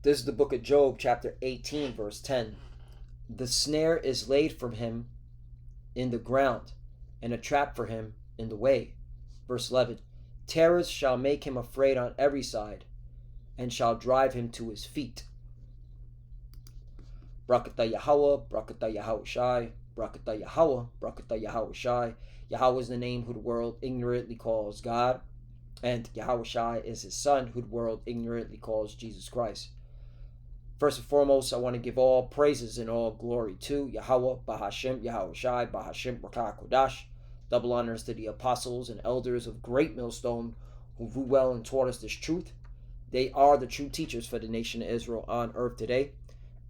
This is the book of Job, chapter 18, verse 10. The snare is laid for him in the ground, and a trap for him in the way. Verse 11. Terrors shall make him afraid on every side, and shall drive him to his feet. Brakata Yahweh, Brakata Yahweh Shai, Brakata Yahweh, Brakata Yahweh Shai. Yahweh is the name who the world ignorantly calls God, and Yahweh Shai is his son, who the world ignorantly calls Jesus Christ. First and foremost, I want to give all praises and all glory to Yahweh, Bahashim, Yahweh Shai, Bahashim, Rakah Kodash. Double honors to the apostles and elders of Great Millstone who grew well and taught us this truth. They are the true teachers for the nation of Israel on earth today.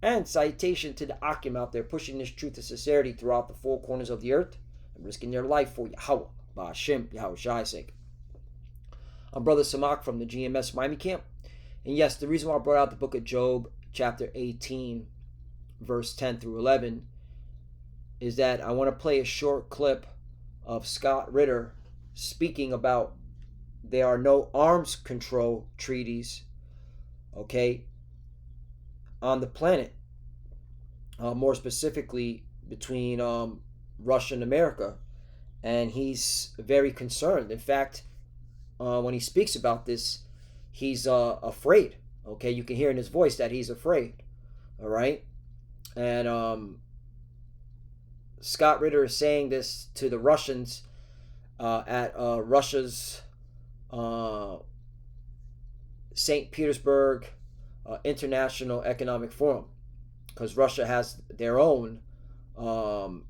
And citation to the Akim out there pushing this truth of sincerity throughout the four corners of the earth and risking their life for Yahweh, Bahashim, Yahweh Shai's sake. I'm Brother Samak from the GMS Miami camp. And yes, the reason why I brought out the book of Job, chapter 18, verse 10 through 11, is that I want to play a short clip of Scott Ritter speaking about there are no arms control treaties, okay, on the planet, more specifically between Russia and America. And he's very concerned. In fact, when he speaks about this, he's afraid. Okay, you can hear in his voice that he's afraid. All right, and Scott Ritter is saying this to the Russians at Russia's St. Petersburg International Economic Forum, because Russia has their own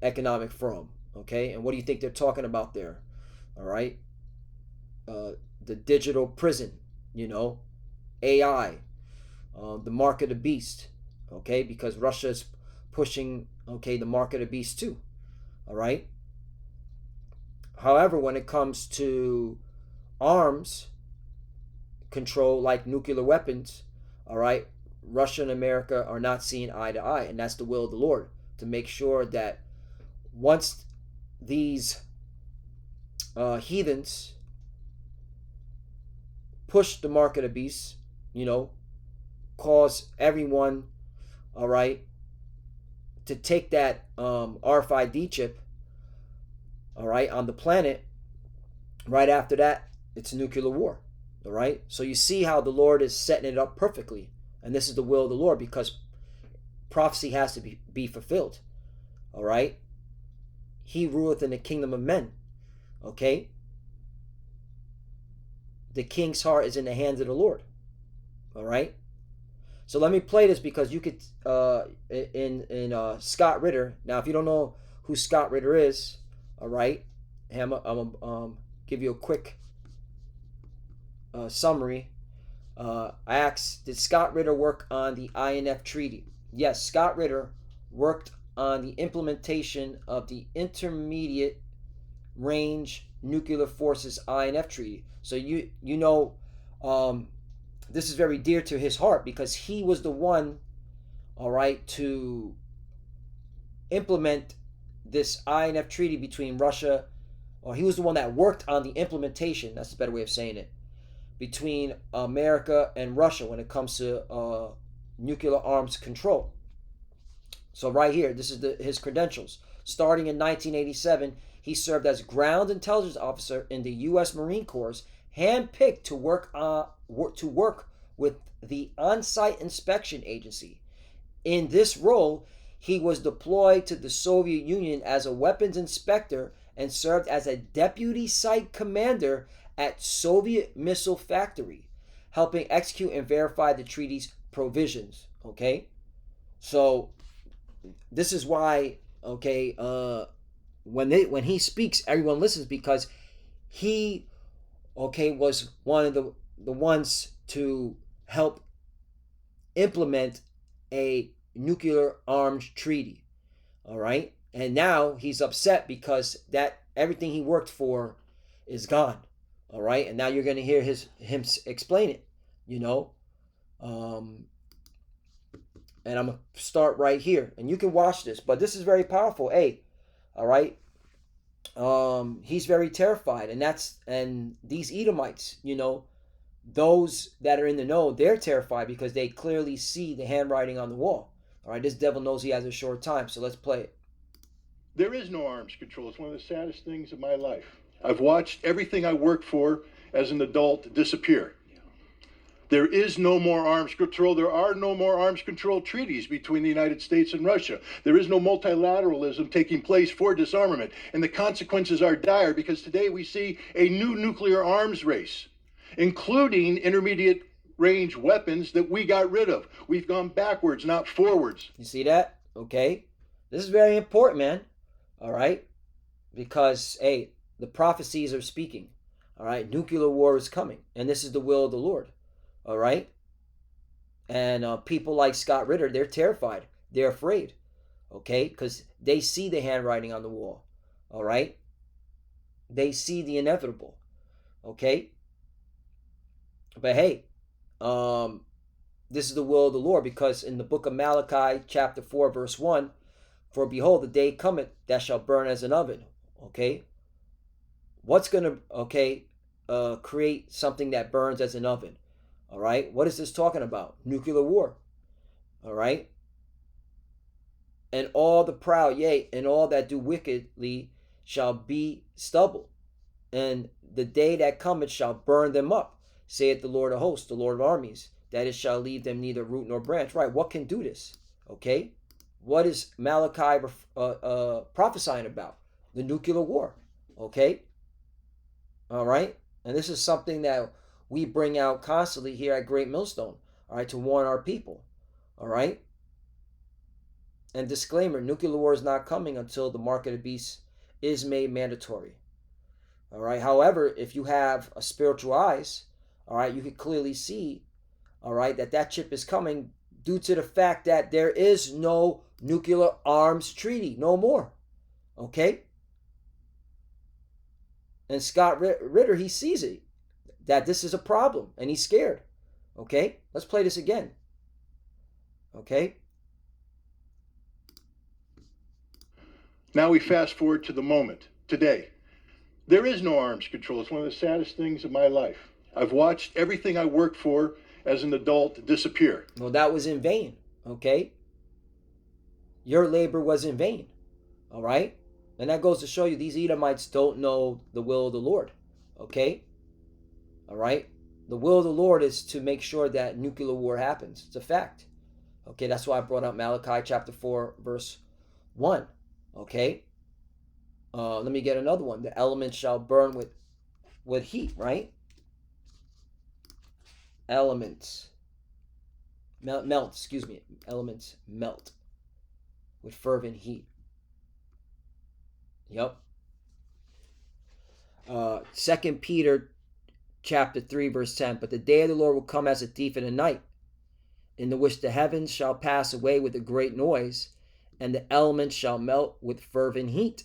economic forum. Okay, and what do you think they're talking about there? All right, the digital prison, AI, the mark of the beast. Okay, because Russia's pushing, the mark of the beast too. All right. However, when it comes to arms control, like nuclear weapons, all right, Russia and America are not seeing eye to eye, and that's the will of the Lord, to make sure that once these heathens push the mark of the beast, cause everyone, all right, to take that RFID chip, all right, on the planet. Right after that, it's nuclear war. All right, so you see how the Lord is setting it up perfectly, and this is the will of the Lord, because prophecy has to be fulfilled. All right, he ruleth in the kingdom of men. Okay, the king's heart is in the hands of the Lord. All right, so let me play this, because you could in Scott Ritter. Now, if you don't know who Scott Ritter is, all right, I'm gonna give you a quick summary. I asked, did Scott Ritter work on the INF treaty? Yes, Scott Ritter worked on the implementation of the Intermediate Range Nuclear Forces INF treaty. So this is very dear to his heart, because he was the one, all right, to implement this INF treaty between Russia, or he was the one that worked on the implementation, that's a better way of saying it, between America and Russia when it comes to nuclear arms control. So right here, this is his credentials. Starting in 1987, he served as ground intelligence officer in the U.S. Marine Corps, handpicked to work with the on-site inspection agency. In this role, he was deployed to the Soviet Union as a weapons inspector and served as a deputy site commander at Soviet missile factory, helping execute and verify the treaty's provisions. Okay, so this is why, when he speaks, everyone listens, because he, was one of the ones to help implement a nuclear arms treaty. All right, and now he's upset because that everything he worked for is gone. All right, and now you're going to hear him explain it. And I'm gonna start right here, and you can watch this, but this is very powerful. Hey, all right. He's very terrified, and these Edomites, those that are in the know, they're terrified because they clearly see the handwriting on the wall. All right, this devil knows he has a short time, so let's play it. There is no arms control. It's one of the saddest things of my life. I've watched everything I worked for as an adult disappear. There is no more arms control. There are no more arms control treaties between the United States and Russia. There is no multilateralism taking place for disarmament. And the consequences are dire because today we see a new nuclear arms race, including intermediate range weapons that we got rid of. We've gone backwards, not forwards. You see that? Okay. This is very important, man. All right. Because, hey, the prophecies are speaking. All right. Nuclear war is coming. And this is the will of the Lord. All right. And people like Scott Ritter, they're terrified. They're afraid. Okay. Because they see the handwriting on the wall. All right. They see the inevitable. Okay. But hey, this is the will of the Lord, because in the book of Malachi, chapter 4, verse 1, for behold, the day cometh that shall burn as an oven. Okay? What's going to, create something that burns as an oven? All right? What is this talking about? Nuclear war. All right? And all the proud, yea, and all that do wickedly shall be stubble. And the day that cometh shall burn them up, saith the Lord of hosts, the Lord of armies, that it shall leave them neither root nor branch. Right? What can do this? Okay? What is Malachi prophesying about? The nuclear war. Okay? All right? And this is something that we bring out constantly here at Great Millstone, all right, to warn our people. All right? And disclaimer, nuclear war is not coming until the mark of the beast is made mandatory. All right? However, if you have a spiritual eyes, all right, you can clearly see, all right, that chip is coming due to the fact that there is no nuclear arms treaty, no more. Okay? And Scott Ritter, he sees it, that this is a problem, and he's scared. Okay? Let's play this again. Okay? Now we fast forward to the moment, today. There is no arms control. It's one of the saddest things of my life. I've watched everything I worked for as an adult disappear. Well, that was in vain. Okay? Your labor was in vain. All right? And that goes to show you these Edomites don't know the will of the Lord. Okay? All right? The will of the Lord is to make sure that nuclear war happens. It's a fact. Okay? That's why I brought up Malachi chapter 4, verse 1. Okay? Let me get another one. The elements shall burn with heat, right? Elements. Melt, excuse me. Elements melt with fervent heat. Yep. 2 Peter chapter 3, verse 10. But the day of the Lord will come as a thief in the night, in the which the heavens shall pass away with a great noise, and the elements shall melt with fervent heat.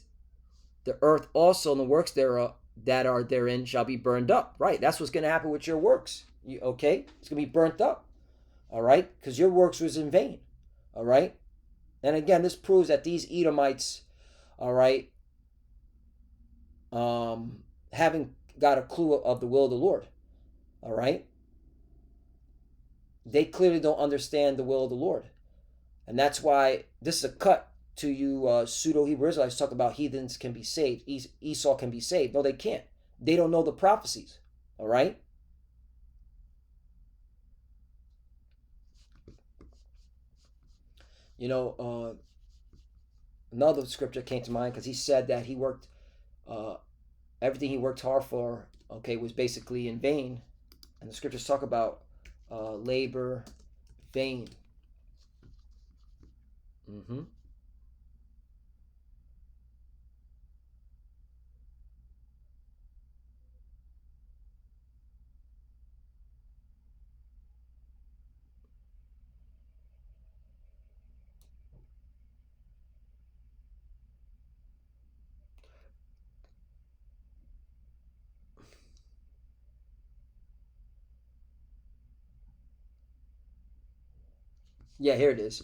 The earth also and the works thereof that are therein shall be burned up. Right, that's what's going to happen with your works. Okay? It's going to be burnt up. All right? Because your works was in vain. All right? And again, this proves that these Edomites, all right, haven't got a clue of the will of the Lord. All right? They clearly don't understand the will of the Lord. And that's why this is a cut to you pseudo-Hebrew Israelites talk about heathens can be saved. Esau can be saved. No, they can't. They don't know the prophecies. All right? You know, another scripture came to mind because he said that he worked, everything he worked hard for, okay, was basically in vain. And the scriptures talk about labor, vain. Mm-hmm. Yeah, here it is.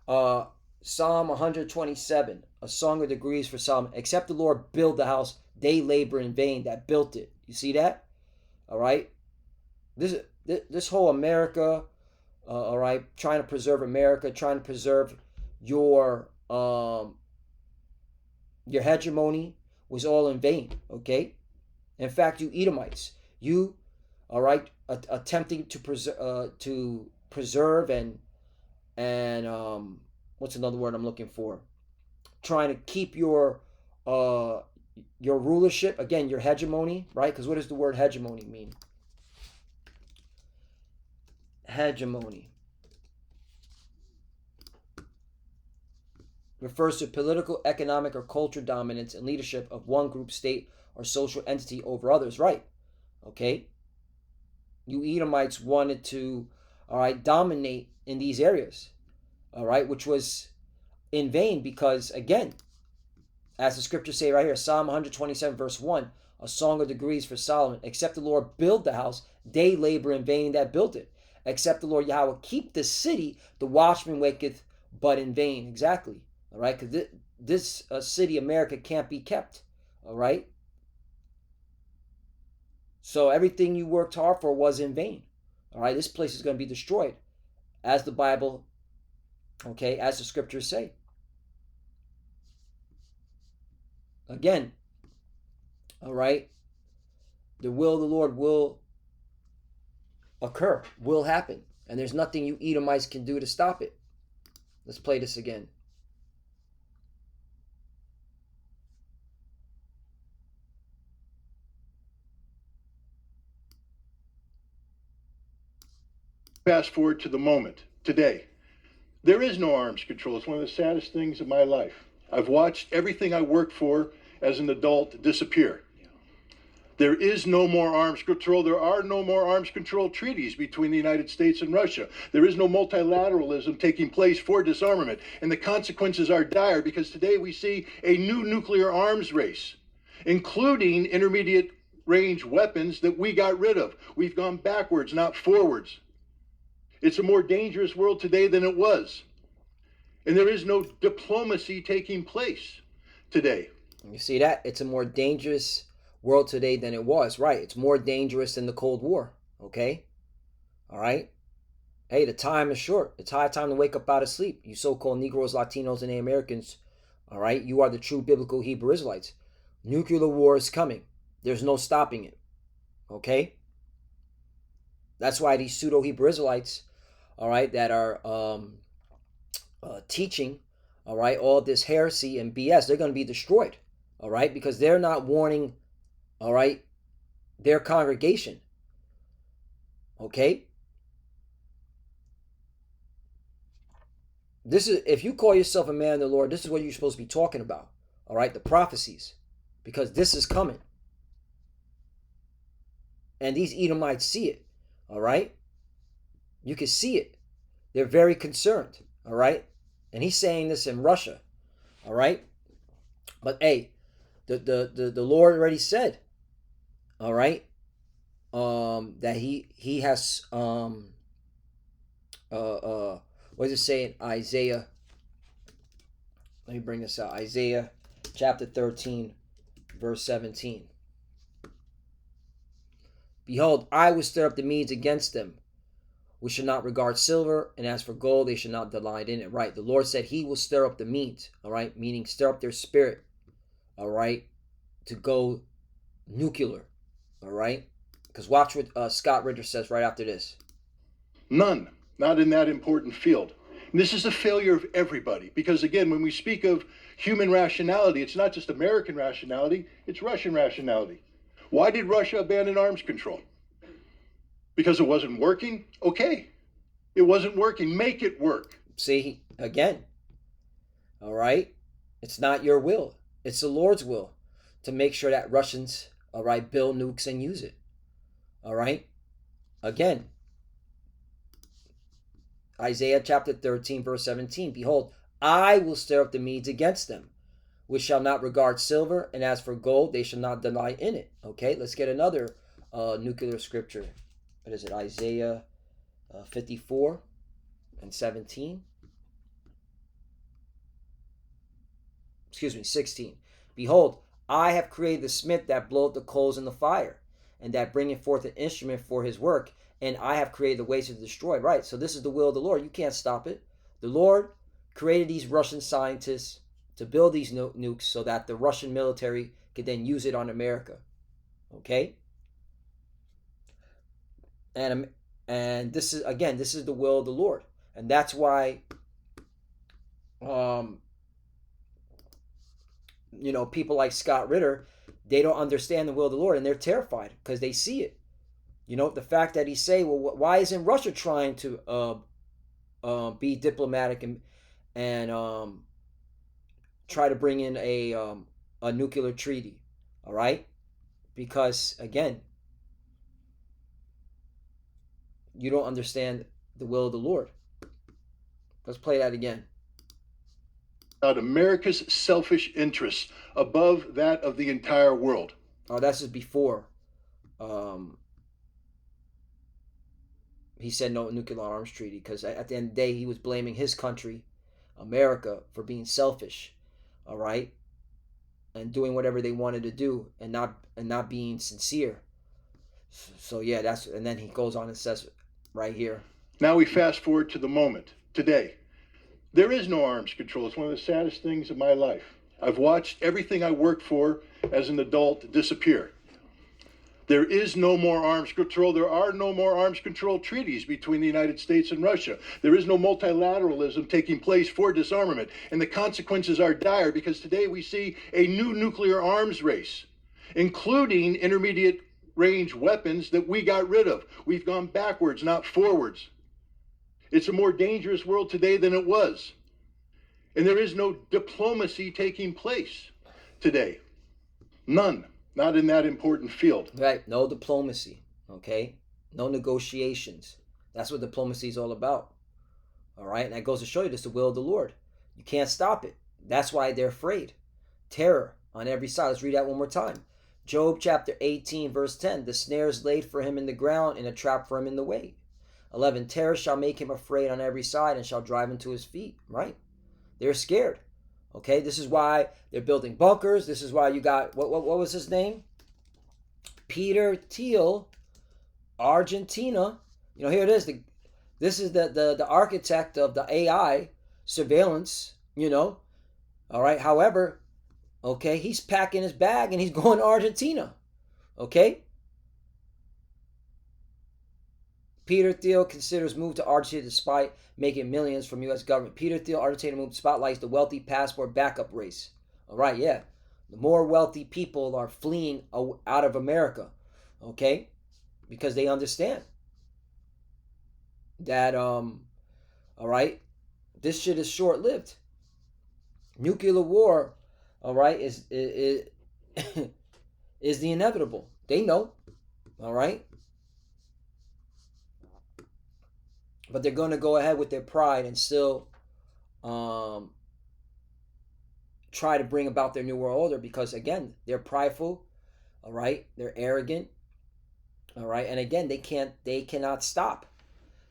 Psalm 127, a song of degrees for Solomon. Except the Lord build the house, they labor in vain that built it. You see that? All right? This whole America, all right, trying to preserve America, trying to preserve your hegemony was all in vain. Okay, in fact, you Edomites, you, all right, attempting to preserve and what's another word I'm looking for? Trying to keep uh your rulership, again, your hegemony, right? Because what does the word hegemony mean? Hegemony refers to political, economic, or cultural dominance and leadership of one group, state, or social entity over others, right? Okay, you Edomites wanted to, all right, dominate in these areas, all right, which was in vain because, again, as the scriptures say right here, Psalm 127, verse 1, a song of degrees for Solomon. Except the Lord build the house, they labor in vain that built it. Except the Lord Yahweh keep the city, the watchman waketh but in vain. Exactly. All right, because this city, America, can't be kept. All right. So everything you worked hard for was in vain. All right, this place is going to be destroyed, as the Bible, okay, as the scriptures say. Again, all right, the will of the Lord will occur, will happen, and there's nothing you Edomites can do to stop it. Let's play this again. Fast forward to the moment, today. There is no arms control. It's one of the saddest things in my life. I've watched everything I worked for as an adult disappear. There is no more arms control. There are no more arms control treaties between the United States and Russia. There is no multilateralism taking place for disarmament. And the consequences are dire because today we see a new nuclear arms race, including intermediate range weapons that we got rid of. We've gone backwards, not forwards. It's a more dangerous world today than it was. And there is no diplomacy taking place today. You see that? It's a more dangerous world today than it was. Right. It's more dangerous than the Cold War. Okay? All right? Hey, the time is short. It's high time to wake up out of sleep. You so-called Negroes, Latinos, and Americans, all right? You are the true biblical Hebrew Israelites. Nuclear war is coming. There's no stopping it. Okay? That's why these pseudo-Hebrew Israelites, all right, that are teaching, all right, all this heresy and BS, they're going to be destroyed, all right, because they're not warning, all right, their congregation, okay? This is, if you call yourself a man of the Lord, this is what you're supposed to be talking about, all right, the prophecies, because this is coming. And these Edomites see it, all right? You can see it. They're very concerned, all right? And he's saying this in Russia, all right? But hey, the Lord already said, all right, that he has what does it say in Isaiah? Let me bring this out. Isaiah chapter 13, verse 17. Behold, I will stir up the Medes against them, which shall not regard silver, and as for gold, they shall not delight in it. Right? The Lord said he will stir up the Medes, all right? Meaning stir up their spirit, all right, to go nuclear, all right? Because watch what Scott Ritter says right after this. None, not in that important field. And this is a failure of everybody, because again, when we speak of human rationality, it's not just American rationality, it's Russian rationality. Why did Russia abandon arms control? Because it wasn't working? Okay. It wasn't working. Make it work. See, again, all right? It's not your will. It's the Lord's will to make sure that Russians, all right, build nukes and use it. All right? Again, Isaiah chapter 13, verse 17. Behold, I will stir up the Medes against them, which shall not regard silver, and as for gold, they shall not delight in it. Okay, let's get another nuclear scripture. What is it? Isaiah 54 and 17. Excuse me, 16. Behold, I have created the smith that bloweth the coals in the fire, and that bringeth forth an instrument for his work, and I have created the ways to destroy. Right. So this is the will of the Lord. You can't stop it. The Lord created these Russian scientists to build these nukes so that the Russian military could then use it on America. Okay? And this is the will of the Lord. And that's why people like Scott Ritter, they don't understand the will of the Lord, and they're terrified because they see it. The fact that he say, well, why isn't Russia trying to be diplomatic and try to bring in a nuclear treaty? All right, because again, you don't understand the will of the Lord. Let's play that again. About America's selfish interests above that of the entire world. Oh, that's just before. He said no nuclear arms treaty because at the end of the day he was blaming his country, America, for being selfish, all right, and doing whatever they wanted to do and not being sincere. So yeah, and then he goes on and says right here. Now we fast forward to the moment today. There is no arms control. It's one of the saddest things of my life. I've watched everything I worked for as an adult disappear. There is no more arms control. There are no more arms control treaties between the United States and Russia. There is no multilateralism taking place for disarmament. And the consequences are dire because today we see a new nuclear arms race, including intermediate range weapons that we got rid of. We've gone backwards, not forwards. It's a more dangerous world today than it was. And there is no diplomacy taking place today. None. Not in that important field. Right. No diplomacy. Okay. No negotiations. That's what diplomacy is all about. All right. And that goes to show you this is the will of the Lord. You can't stop it. That's why they're afraid. Terror on every side. Let's read that one more time. Job chapter 18, verse 10. The snare is laid for him in the ground, and a trap for him in the way. 11. Terror shall make him afraid on every side, and shall drive him to his feet. Right. They're scared. Okay, this is why they're building bunkers. This is why you got, what was his name? Peter Thiel, Argentina. Here it is. This is the architect of the AI surveillance, All right, however, okay, he's packing his bag and he's going to Argentina. Okay? Peter Thiel considers move to Argentina despite making millions from U.S. government. Peter Thiel, Argentina move spotlights the wealthy passport backup race. All right, yeah. The more wealthy people are fleeing out of America, okay? Because they understand that, all right, this shit is short-lived. Nuclear war, all right, is is the inevitable. They know, all right? But they're going to go ahead with their pride and still try to bring about their new world order because, again, they're prideful, all right? They're arrogant, all right? And again, they cannot stop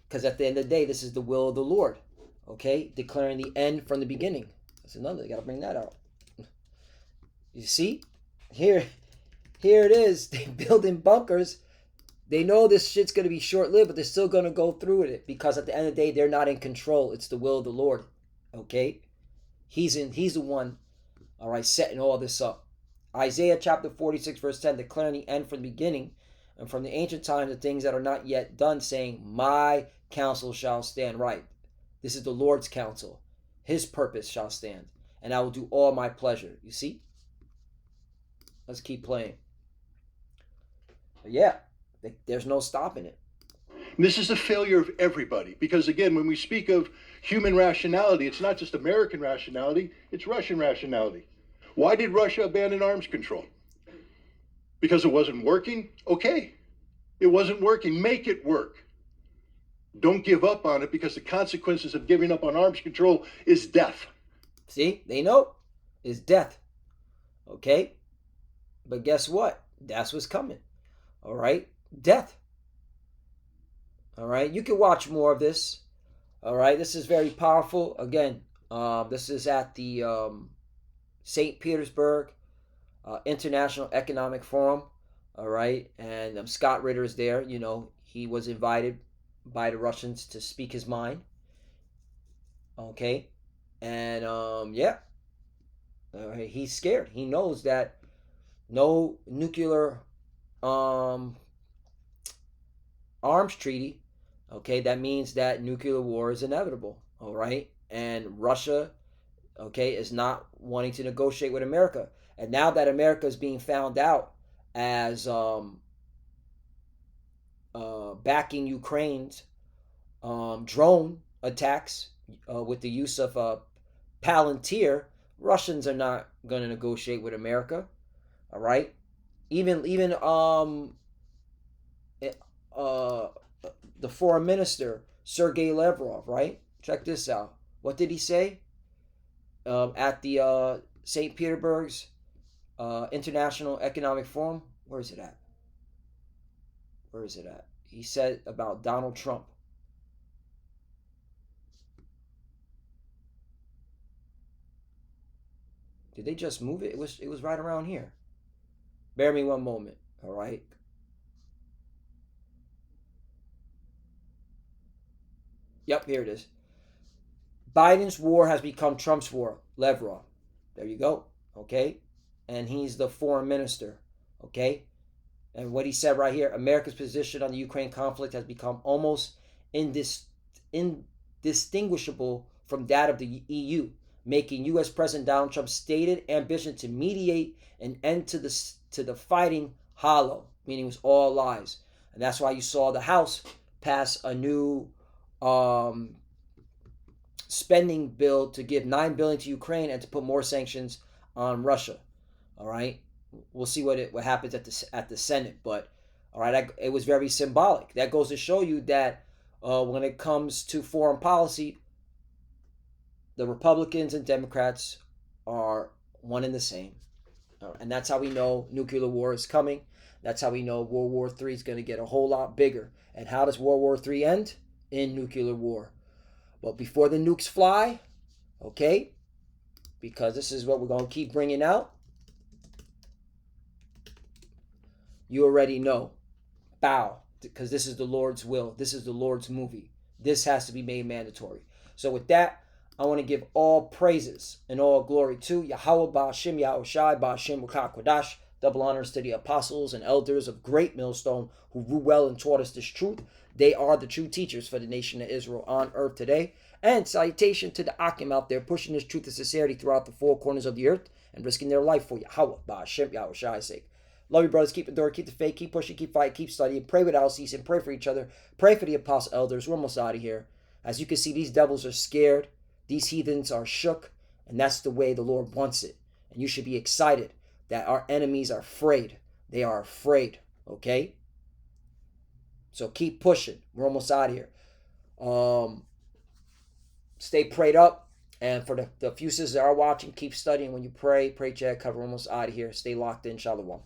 because at the end of the day, this is the will of the Lord, okay? Declaring the end from the beginning. That's another. You got to bring that out. You see? Here it is. They're building bunkers. They know this shit's going to be short-lived, but they're still going to go through with it because at the end of the day, they're not in control. It's the will of the Lord, okay? He's the one, all right, setting all this up. Isaiah chapter 46, verse 10, declaring the end from the beginning and from the ancient times the things that are not yet done, saying, my counsel shall stand right. This is the Lord's counsel. His purpose shall stand, and I will do all my pleasure. You see? Let's keep playing. But yeah. There's no stopping it. This is a failure of everybody because, again, when we speak of human rationality, it's not just American rationality, it's Russian rationality. Why did Russia abandon arms control? Because it wasn't working? Okay. It wasn't working. Make it work. Don't give up on it because the consequences of giving up on arms control is death. See? They know. It's death. Okay? But guess what? That's what's coming. All right? Death. All right, you can watch more of this. All right, this is very powerful. Again, this is at the St. Petersburg International Economic Forum. All right, and Scott Ritter is there. he was invited by the Russians to speak his mind. Okay, and yeah, he's scared. He knows that no nuclear um, arms treaty. Okay, that means that nuclear war is inevitable. All right, and Russia, okay, is not wanting to negotiate with America. And now that America is being found out as backing Ukraine's drone attacks with the use of Palantir, Russians are not going to negotiate with America. All right, even uh, the foreign minister Sergei Lavrov, right? Check this out. What did he say at the St. Petersburg's International Economic Forum? Where is it at? Where is it at? He said about Donald Trump. Did they just move it? It was right around here. Bear me one moment, all right? Yep, here it is. Biden's war has become Trump's war. Lavrov. There you go. Okay? And he's the foreign minister. Okay? And what he said right here, America's position on the Ukraine conflict has become almost indistinguishable from that of the EU, making U.S. President Donald Trump's stated ambition to mediate an end to the fighting hollow, meaning it was all lies. And that's why you saw the House pass a new spending bill to give $9 billion to Ukraine and to put more sanctions on Russia. All right, we'll see what happens at the Senate, but all right, it was very symbolic. That goes to show you that when it comes to foreign policy, the Republicans and Democrats are one and the same, and that's how we know nuclear war is coming. That's how we know World War III is going to get a whole lot bigger. And how does World War III end? In nuclear war. But before the nukes fly, okay, because this is what we're going to keep bringing out, you already know. Bow, because this is the Lord's will. This is the Lord's movie. This has to be made mandatory. So with that, I want to give all praises and all glory to Yahweh Ba'ashim Yahushai Ba'ashim Kodash. Double honors to the apostles and elders of Great Millstone who rule well and taught us this truth. They are the true teachers for the nation of Israel on earth today. And salutation to the Akim out there pushing this truth and sincerity throughout the four corners of the earth and risking their life for Yahweh Ba'ashim Yahushai's sake. Love you, brothers. Keep the door, keep the faith, keep pushing, keep fighting, keep studying. Pray without ceasing. Pray for each other. Pray for the apostle elders. We're almost out of here. As you can see, these devils are scared. These heathens are shook. And that's the way the Lord wants it. And you should be excited that our enemies are afraid. They are afraid. Okay? So keep pushing. We're almost out of here. Stay prayed up. And for the few sisters that are watching, keep studying when you pray. Pray, Chad, cover. We're almost out of here. Stay locked in. Shalom.